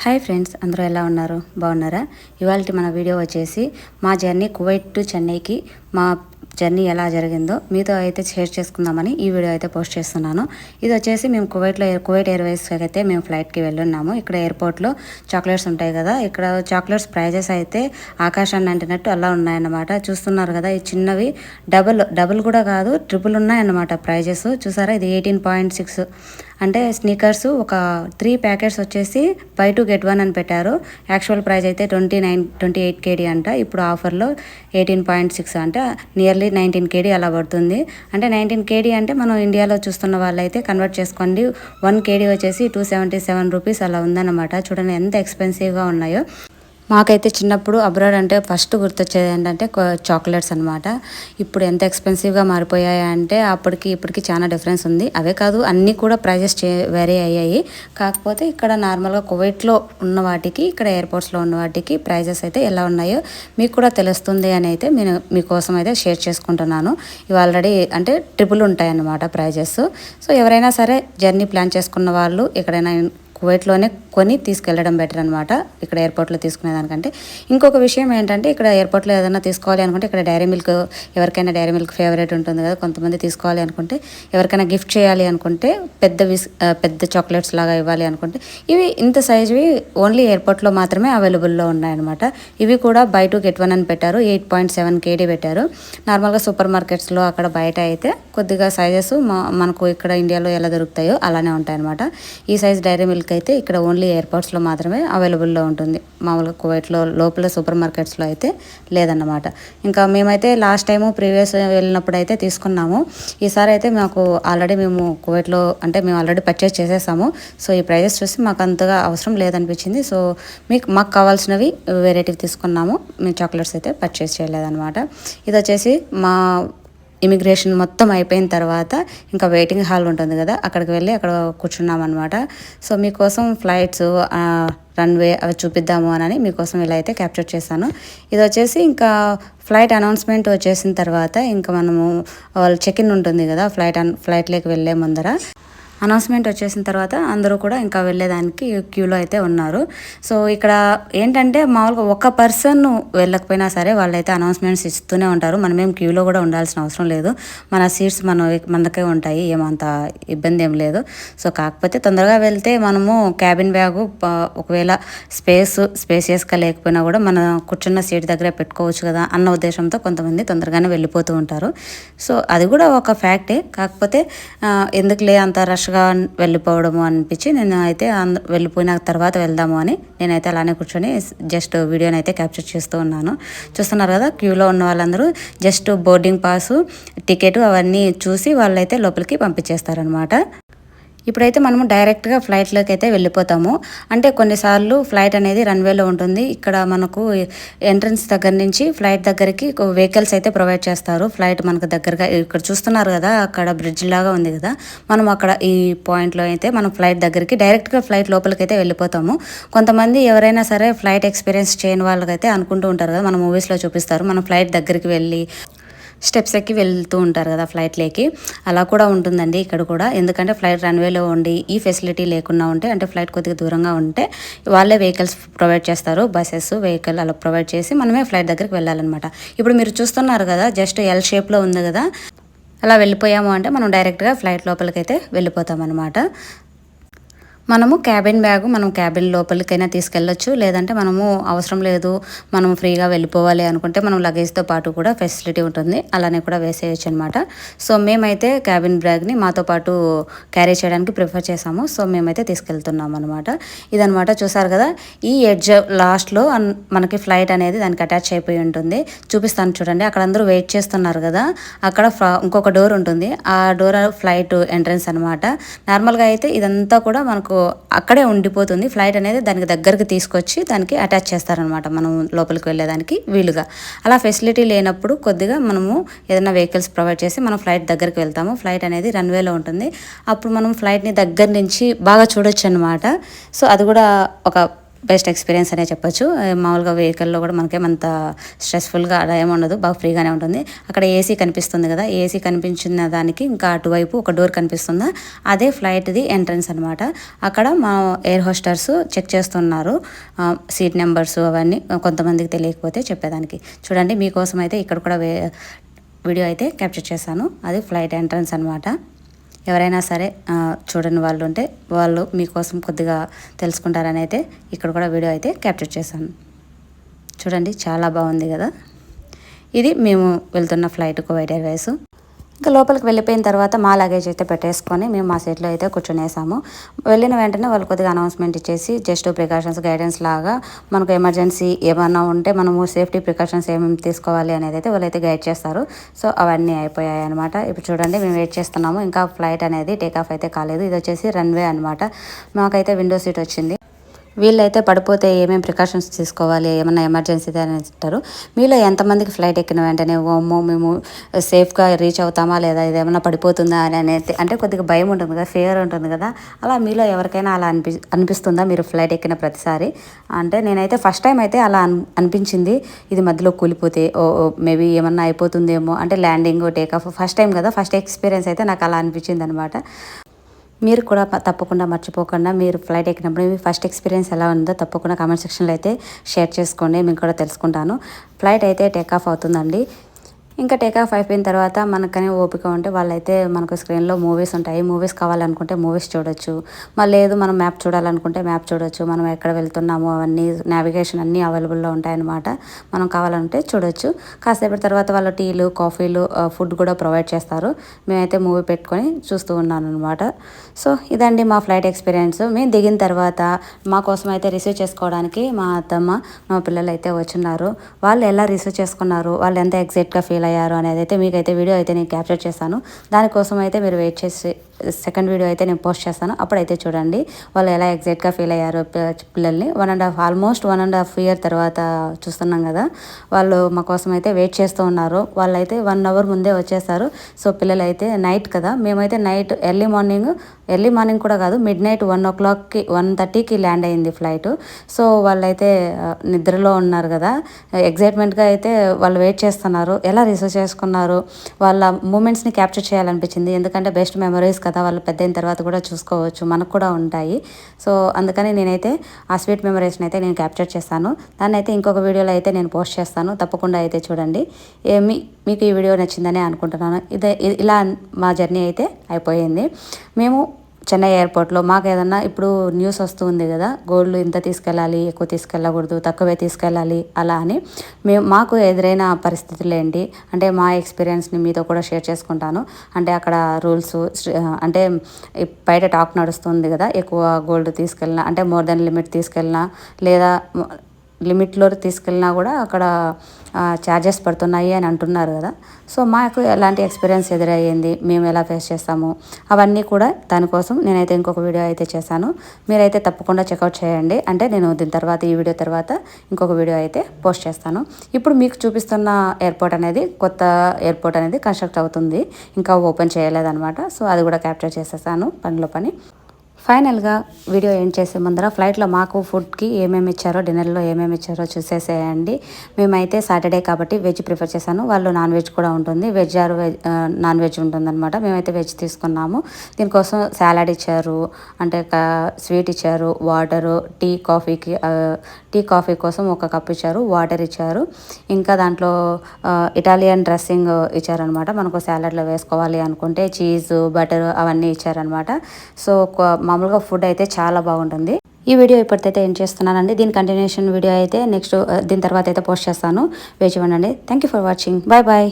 Hi friends, అందరూ ఎలా ఉన్నారు? బాగున్నారా? ఇవాళ మన వీడియో వచ్చేసి మా జర్నీ కువైట్ టు చెన్నైకి మా జర్నీ ఎలా జరిగిందో మీతో అయితే షేర్ చేసుకుందామని ఈ వీడియో అయితే పోస్ట్ చేస్తున్నాను. ఇది వచ్చేసి మేము కువైట్ ఎయిర్వేస్కి అయితే మేము ఫ్లైట్కి వెళ్ళున్నాము. ఇక్కడ ఎయిర్పోర్ట్లో చాక్లెట్స్ ఉంటాయి కదా, ఇక్కడ చాక్లెట్స్ ప్రైజెస్ అయితే ఆకాశాన్ని అంటినట్టు అలా ఉన్నాయన్నమాట. చూస్తున్నారు కదా, ఈ చిన్నవి డబుల్ కూడా కాదు, ట్రిపుల్ ఉన్నాయన్నమాట ప్రైజెస్. చూసారా, ఇది 18.6 అంటే స్నీకర్స్ ఒక 3 ప్యాకెట్స్ వచ్చేసి బై 2 get 1 అని పెట్టారు. యాక్చువల్ ప్రైస్ అయితే 28 KD అంట. ఇప్పుడు ఆఫర్లో 18.6 అంటే నియర్లీ 19 KD అలా పడుతుంది. అంటే 19 KD అంటే మనం ఇండియాలో చూస్తున్న వాళ్ళైతే కన్వర్ట్ చేసుకోండి, 1 KD వచ్చేసి 277 రూపీస్ అలా ఉందన్నమాట. చూడండి ఎంత ఎక్స్పెన్సివ్గా ఉన్నాయో. మాకైతే చిన్నప్పుడు అబ్రాడ్ అంటే ఫస్ట్ గుర్తొచ్చేది ఏంటంటే చాక్లెట్స్ అనమాట. ఇప్పుడు ఎంత ఎక్స్పెన్సివ్గా మారిపోయాయి అంటే అప్పటికి ఇప్పటికి చాలా డిఫరెన్స్ ఉంది. అవే కాదు, అన్నీ కూడా ప్రైజెస్ వేరీ అయ్యాయి. కాకపోతే ఇక్కడ నార్మల్గా కువైట్లో ఉన్న వాటికి ఇక్కడ ఎయిర్పోర్ట్స్లో ఉన్న వాటికి ప్రైజెస్ అయితే ఎలా ఉన్నాయో మీకు కూడా తెలుస్తుంది అని అయితే నేను మీకోసం అయితే షేర్ చేసుకుంటున్నాను. ఇవి ఆల్రెడీ అంటే ట్రిపుల్ ఉంటాయన్నమాట ప్రైజెస్. సో ఎవరైనా సరే జర్నీ ప్లాన్ చేసుకున్న వాళ్ళు ఎక్కడైనా కువైట్లోనే కొని తీసుకెళ్ళడం బెటర్ అనమాట, ఇక్కడ ఎయిర్పోర్ట్లో తీసుకునే దానికంటే. ఇంకొక విషయం ఏంటంటే, ఇక్కడ ఎయిర్పోర్ట్లో ఏదైనా తీసుకోవాలి అనుకుంటే ఇక్కడ డైరీ మిల్క్, ఎవరికైనా డైరీ మిల్క్ ఫేవరెట్ ఉంటుంది కదా, కొంతమంది తీసుకోవాలి అనుకుంటే, ఎవరికైనా గిఫ్ట్ చేయాలి అనుకుంటే, పెద్ద చాక్లెట్స్ లాగా ఇవ్వాలి అనుకుంటే ఇవి ఇంత సైజువి ఓన్లీ ఎయిర్పోర్ట్లో మాత్రమే అవైలబుల్లో ఉన్నాయన్నమాట. ఇవి కూడా బై 2 get 1 అని పెట్టారు. 8.7 KD పెట్టారు. నార్మల్గా సూపర్ మార్కెట్స్లో అక్కడ బయట అయితే కొద్దిగా సైజెస్ మనకు ఇక్కడ ఇండియాలో ఎలా దొరుకుతాయో అలానే ఉంటాయన్నమాట. ఈ సైజ్ డైరీ మిల్క్ అయితే ఇక్కడ ఓన్లీ ఎయిర్పోర్ట్స్లో మాత్రమే అవైలబుల్లో ఉంటుంది. మామూలుగా కువైట్లో లోపల సూపర్ మార్కెట్స్లో అయితే లేదన్నమాట. ఇంకా మేమైతే లాస్ట్ టైము ప్రీవియస్ వెళ్ళినప్పుడు అయితే తీసుకున్నాము. ఈసారి అయితే మాకు ఆల్రెడీ మేము కువైట్లో అంటే మేము ఆల్రెడీ పర్చేస్ చేసేసాము. సో ఈ ప్రైజెస్ చూసి మాకు అంతగా అవసరం లేదనిపించింది. సో మాకు కావాల్సినవి వెరైటీవి తీసుకున్నాము. మేము చాక్లెట్స్ అయితే పర్చేస్ చేయలేదన్నమాట. ఇది వచ్చేసి మా ఇమిగ్రేషన్ మొత్తం అయిపోయిన తర్వాత ఇంకా వెయిటింగ్ హాల్ ఉంటుంది కదా, అక్కడికి వెళ్ళి అక్కడ కూర్చున్నాం అనమాట. సో మీకోసం ఫ్లైట్స్, రన్వే అవి చూపిద్దాము అని మీకోసం ఇలా అయితే క్యాప్చర్ చేశాను. ఇది వచ్చేసి ఇంకా ఫ్లైట్ అనౌన్స్మెంట్ వచ్చేసిన తర్వాత ఇంకా మనము వాళ్ళు చెక్ ఇన్ ఉంటుంది కదా, ఫ్లైట్లోకి వెళ్ళే ముందర అనౌన్స్మెంట్ వచ్చేసిన తర్వాత అందరూ కూడా ఇంకా వెళ్ళేదానికి క్యూలో అయితే ఉన్నారు. సో ఇక్కడ ఏంటంటే మామూలుగా ఒక పర్సన్ వెళ్ళకపోయినా సరే వాళ్ళైతే అనౌన్స్మెంట్స్ ఇస్తూనే ఉంటారు. మనమేం క్యూలో కూడా ఉండాల్సిన అవసరం లేదు, మన సీట్స్ మనకే ఉంటాయి, ఏమంత ఇబ్బంది ఏం లేదు. సో కాకపోతే తొందరగా వెళ్తే మనము క్యాబిన్ బ్యాగు ఒకవేళ స్పేసియస్గా లేకపోయినా కూడా మన కూర్చున్న సీట్ దగ్గరే పెట్టుకోవచ్చు కదా అన్న ఉద్దేశంతో కొంతమంది తొందరగానే వెళ్ళిపోతూ ఉంటారు. సో అది కూడా ఒక ఫ్యాక్టే. కాకపోతే ఎందుకులే అంత రష్గా వెళ్ళిపోవడము అనిపించి నేను అయితే వెళ్ళిపోయిన తర్వాత వెళ్దాము అని నేనైతే అలానే కూర్చొని జస్ట్ వీడియోని అయితే క్యాప్చర్ చేస్తూ ఉన్నాను. చూస్తున్నారు కదా, క్యూలో ఉన్న వాళ్ళందరూ జస్ట్ బోర్డింగ్ పాసు, టికెట్ అవన్నీ చూసి వాళ్ళైతే లోపలికి పంపించేస్తారనమాట. ఇప్పుడైతే మనము డైరెక్ట్గా ఫ్లైట్లోకి అయితే వెళ్ళిపోతాము. అంటే కొన్నిసార్లు ఫ్లైట్ అనేది రన్వేలో ఉంటుంది. ఇక్కడ మనకు ఎంట్రన్స్ దగ్గర నుంచి ఫ్లైట్ దగ్గరికి వెహికల్స్ అయితే ప్రొవైడ్ చేస్తారు. ఫ్లైట్ మనకు దగ్గరగా ఇక్కడ చూస్తున్నారు కదా, అక్కడ బ్రిడ్జ్ లాగా ఉంది కదా, మనం అక్కడ ఈ పాయింట్లో అయితే మనం ఫ్లైట్ దగ్గరికి డైరెక్ట్గా ఫ్లైట్ లోపలికి అయితే వెళ్ళిపోతాము. కొంతమంది ఎవరైనా సరే ఫ్లైట్ ఎక్స్పీరియన్స్ చేయని వాళ్ళకైతే అనుకుంటూ ఉంటారు కదా, మన మూవీస్లో చూపిస్తారు మనం ఫ్లైట్ దగ్గరికి వెళ్ళి స్టెప్స్ ఎక్కి వెళ్తూ ఉంటారు కదా ఫ్లైట్లోకి, అలా కూడా ఉంటుందండి ఇక్కడ కూడా. ఎందుకంటే ఫ్లైట్ రన్వేలో ఉండి ఈ ఫెసిలిటీ లేకుండా ఉంటే, అంటే ఫ్లైట్ కొద్దిగా దూరంగా ఉంటే వాళ్ళే వెహికల్స్ ప్రొవైడ్ చేస్తారు, బస్సెస్ వెహికల్ అలా ప్రొవైడ్ చేసి మనమే ఫ్లైట్ దగ్గరికి వెళ్ళాలన్నమాట. ఇప్పుడు మీరు చూస్తున్నారు కదా, జస్ట్ ఎల్ షేప్లో ఉంది కదా, అలా వెళ్ళిపోయాము అంటే మనం డైరెక్ట్గా ఫ్లైట్ లోపలికైతే వెళ్ళిపోతాం అన్నమాట. మనము క్యాబిన్ బ్యాగు మనం క్యాబిన్ లోపలికైనా తీసుకెళ్ళొచ్చు, లేదంటే మనము అవసరం లేదు మనం ఫ్రీగా వెళ్ళిపోవాలి అనుకుంటే మనం లగేజ్తో పాటు కూడా ఫెసిలిటీ ఉంటుంది, అలానే కూడా వేసేయచ్చు అనమాట. సో మేమైతే క్యాబిన్ బ్యాగ్ని మాతో పాటు క్యారీ చేయడానికి ప్రిఫర్ చేసాము. సో మేమైతే తీసుకెళ్తున్నాం అనమాట. ఇదనమాట, చూసారు కదా, ఈ ఎడ్జ్ లాస్ట్లో మనకి ఫ్లైట్ అనేది దానికి అటాచ్ అయిపోయి ఉంటుంది. చూపిస్తాను చూడండి, అక్కడ అందరూ వెయిట్ చేస్తున్నారు కదా, అక్కడ ఇంకొక డోర్ ఉంటుంది. ఆ డోర్ ఫ్లైట్ ఎంట్రన్స్ అనమాట. నార్మల్గా అయితే ఇదంతా కూడా మనకు అక్కడే ఉండిపోతుంది. ఫ్లైట్ అనేది దానికి దగ్గరికి తీసుకొచ్చి దానికి అటాచ్ చేస్తారనమాట, మనం లోపలికి వెళ్ళేదానికి వీలుగా. అలా ఫెసిలిటీ లేనప్పుడు కొద్దిగా మనము ఏదైనా వెహికల్స్ ప్రొవైడ్ చేసి మనం ఫ్లైట్ దగ్గరికి వెళ్తాము. ఫ్లైట్ అనేది రన్వేలో ఉంటుంది. అప్పుడు మనం ఫ్లైట్ని దగ్గర నుంచి బాగా చూడొచ్చు అనమాట. సో అది కూడా ఒక బెస్ట్ ఎక్స్పీరియన్స్ అనే చెప్పొచ్చు. మామూలుగా వెహికల్లో కూడా మనకేమంత స్ట్రెస్ఫుల్గా అలా ఏమి ఉండదు, బాగా ఫ్రీగానే ఉంటుంది. అక్కడ ఏసీ కనిపిస్తుంది కదా, ఏసీ కనిపించిన దానికి ఇంకా అటువైపు ఒక డోర్ కనిపిస్తుందా, అదే ఫ్లైట్ది ఎంట్రన్స్ అనమాట. అక్కడ మా ఎయిర్ హోస్టర్స్ చెక్ చేస్తున్నారు సీట్ నెంబర్స్ అవన్నీ, కొంతమందికి తెలియకపోతే చెప్పేదానికి. చూడండి మీకోసం అయితే ఇక్కడ కూడా వీడియో అయితే క్యాప్చర్ చేశాను. అది ఫ్లైట్ ఎంట్రన్స్ అనమాట. ఎవరైనా సరే చూడని వాళ్ళు ఉంటే వాళ్ళు మీకోసం కొద్దిగా తెలుసుకుంటారని అయితే ఇక్కడ కూడా వీడియో అయితే క్యాప్చర్ చేశాను. చూడండి చాలా బాగుంది కదా. ఇది మేము వెళ్తున్న ఫ్లైట్ కువైట్ ఎయిర్వేస్. ఇంకా లోపలికి వెళ్ళిపోయిన తర్వాత మా లగేజ్ అయితే పెట్టేసుకొని మేము మా సీట్లో అయితే కూర్చునేసాము. వెళ్ళిన వెంటనే వాళ్ళు కొద్దిగా అనౌన్స్మెంట్ ఇచ్చేసి జస్ట్ ప్రికాషన్స్ గైడెన్స్ లాగా మనకు ఎమర్జెన్సీ ఏమన్నా ఉంటే మనము సేఫ్టీ ప్రికాషన్స్ ఏమేమి తీసుకోవాలి అనేది అయితే వాళ్ళైతే గైడ్ చేస్తారు. సో అవన్నీ అయిపోయాయి అనమాట. ఇప్పుడు చూడండి మేము వెయిట్ చేస్తున్నాము, ఇంకా ఫ్లైట్ అనేది టేక్ ఆఫ్ అయితే కాలేదు. ఇది వచ్చేసి రన్వే అనమాట. మాకైతే విండో సీట్ వచ్చింది. వీళ్ళైతే పడిపోతే ఏమేమి ప్రికాషన్స్ తీసుకోవాలి, ఏమన్నా ఎమర్జెన్సీ అని అంటారు. మీలో ఎంతమందికి ఫ్లైట్ ఎక్కిన వెంటనే ఓమ్మో మేము సేఫ్గా రీచ్ అవుతామా లేదా, ఇది ఏమన్నా పడిపోతుందా అని అనేది అంటే కొద్దిగా భయం ఉంటుంది కదా, ఫియర్ ఉంటుంది కదా. అలా మీలో ఎవరికైనా అలా అనిపిస్తుందా మీరు ఫ్లైట్ ఎక్కిన ప్రతిసారి? అంటే నేనైతే ఫస్ట్ టైం అయితే అలా అనిపించింది. ఇది మధ్యలో కూలిపోతే మేబీ ఏమన్నా అయిపోతుందేమో, అంటే landing take off first time కదా, ఫస్ట్ ఎక్స్పీరియన్స్ అయితే నాకు అలా అనిపించింది అనమాట. మీరు కూడా తప్పకుండా మర్చిపోకుండా మీరు ఫ్లైట్ ఎక్కినప్పుడు మీ ఫస్ట్ ఎక్స్పీరియన్స్ ఎలా ఉందో తప్పకుండా కామెంట్ సెక్షన్లో అయితే షేర్ చేసుకోండి, మేము కూడా తెలుసుకుంటాను. ఫ్లైట్ అయితే టేక్ ఆఫ్ అవుతుందండి. ఇంకా టేక్ ఆఫ్ అయిపోయిన తర్వాత మనకనే ఓపిక ఉంటే వాళ్ళైతే మనకు స్క్రీన్లో మూవీస్ ఉంటాయి, మూవీస్ కావాలనుకుంటే మూవీస్ చూడొచ్చు. మళ్ళీ లేదు మనం మ్యాప్ చూడాలనుకుంటే మ్యాప్ చూడొచ్చు. మనం ఎక్కడ వెళ్తున్నామో అవన్నీ నావిగేషన్ అన్నీ అవైలబుల్లో ఉంటాయన్నమాట. మనం కావాలంటే చూడొచ్చు. కాసేపటి తర్వాత వాళ్ళు టీలు కాఫీలు ఫుడ్ కూడా ప్రొవైడ్ చేస్తారు. మేమైతే మూవీ పెట్టుకొని చూస్తూ ఉన్నాను అనమాట. సో ఇదండి మా ఫ్లైట్ ఎక్స్పీరియన్స్. మేము దిగిన తర్వాత మా కోసం అయితే రిసీవ్ చేసుకోవడానికి మా అత్తమ్మ మా పిల్లలు అయితే వచ్చున్నారు. వాళ్ళు ఎలా రిసీవ్ చేసుకున్నారు, వాళ్ళు ఎంత ఎగ్జైట్గా ఫీల్ అయ్యారు అనేది అయితే మీకైతే వీడియో అయితే నేను క్యాప్చర్ చేస్తాను. దానికోసం అయితే మీరు వెయిట్ చేసి సెకండ్ వీడియో అయితే నేను పోస్ట్ చేస్తాను, అప్పుడైతే చూడండి వాళ్ళు ఎలా ఎగ్జైట్గా ఫీల్ అయ్యారు. పిల్లల్ని ఆల్మోస్ట్ 1.5 ఇయర్ తర్వాత చూస్తున్నాం కదా, వాళ్ళు మా కోసం అయితే వెయిట్ చేస్తూ ఉన్నారు. వాళ్ళైతే 1 అవర్ ముందే వచ్చేసారు. సో పిల్లలు అయితే నైట్ కదా, మేమైతే నైట్ ఎర్లీ మార్నింగ్ కూడా కాదు, మిడ్ నైట్ 1:30కి ల్యాండ్ అయింది ఫ్లైట్. సో వాళ్ళైతే నిద్రలో ఉన్నారు కదా, ఎగ్జైట్మెంట్గా అయితే వాళ్ళు వెయిట్ చేస్తున్నారు. ఎలా రిసీవ్ చేసుకున్నారు, వాళ్ళ మూమెంట్స్ని క్యాప్చర్ చేయాలనిపించింది. ఎందుకంటే బెస్ట్ మెమరీస్ కదా, వాళ్ళు పెద్ద అయిన తర్వాత కూడా చూసుకోవచ్చు, మనకు కూడా ఉంటాయి. సో అందుకని నేనైతే ఆ స్వీట్ మెమరీస్ని అయితే నేను క్యాప్చర్ చేస్తాను. దాన్ని అయితే ఇంకొక వీడియోలో అయితే నేను పోస్ట్ చేస్తాను, తప్పకుండా అయితే చూడండి. మీకు ఈ వీడియో నచ్చిందని అనుకుంటున్నాను. ఇలా మా జర్నీ అయితే అయిపోయింది. మేము చెన్నై ఎయిర్పోర్ట్లో మాకు ఏదన్నా ఇప్పుడు న్యూస్ వస్తుంది కదా, గోల్డ్ ఇంత తీసుకెళ్ళాలి, ఎక్కువ తీసుకెళ్ళకూడదు, తక్కువే తీసుకెళ్ళాలి అలా అని. మాకు ఎదురైన పరిస్థితులు ఏంటి అంటే మా ఎక్స్పీరియన్స్ని మీతో కూడా షేర్ చేసుకుంటాను. అంటే అక్కడ రూల్స్ అంటే బయట టాక్ నడుస్తుంది కదా, ఎక్కువ గోల్డ్ తీసుకెళ్ళినా అంటే మోర్ దెన్ లిమిట్ తీసుకెళ్ళినా లేదా లిమిట్లో తీసుకెళ్ళినా కూడా అక్కడ ఛార్జెస్ పడుతున్నాయి అని అంటున్నారు కదా. సో మాకు ఎలాంటి ఎక్స్పీరియన్స్ ఎదురయ్యింది, మేము ఎలా ఫేస్ చేస్తాము అవన్నీ కూడా దానికోసం నేనైతే ఇంకొక వీడియో అయితే చేశాను. మీరైతే తప్పకుండా చెక్అవుట్ చేయండి. అంటే నేను దీని తర్వాత ఈ వీడియో తర్వాత ఇంకొక వీడియో అయితే పోస్ట్ చేస్తాను. ఇప్పుడు మీకు చూపిస్తున్న ఎయిర్పోర్ట్ అనేది కొత్త ఎయిర్పోర్ట్ అనేది కన్స్ట్రక్ట్ అవుతుంది, ఇంకా ఓపెన్ చేయలేదన్నమాట. సో అది కూడా క్యాప్చర్ చేసేసాను పనిలో పని. ఫైనల్గా వీడియో ఏం చేసే ముందర ఫ్లైట్లో మాకు ఫుడ్కి ఏమేమి ఇచ్చారో, డిన్నర్లో ఏమేమి ఇచ్చారో చూసేసేయండి. మేమైతే సాటర్డే కాబట్టి వెజ్ ప్రిఫర్ చేశాను, వాళ్ళు నాన్ వెజ్ కూడా ఉంటుంది, వెజ్ ఆర్ నాన్ వెజ్ ఉంటుందన్నమాట. మేమైతే వెజ్ తీసుకున్నాము. దీనికోసం సాలాడ్ ఇచ్చారు, అంటే స్వీట్ ఇచ్చారు, వాటరు, టీ కాఫీ కోసం 1 కప్ ఇచ్చారు, వాటర్ ఇచ్చారు. ఇంకా దాంట్లో ఇటాలియన్ డ్రెస్సింగ్ ఇచ్చారనమాట. మనకు సాలడ్లో వేసుకోవాలి అనుకుంటే చీజ్ బటర్ అవన్నీ ఇచ్చారనమాట. సో మామూలుగా ఫుడ్ అయితే చాలా బాగుంటుంది. ఈ వీడియో ఇప్పటికైతే ఏం చేస్తున్నానండి, దీని కంటిన్యూషన్ వీడియో అయితే నెక్స్ట్ దీని తర్వాత అయితే పోస్ట్ చేస్తాను. వేచి ఉండండి. Thank you for watching. Bye bye.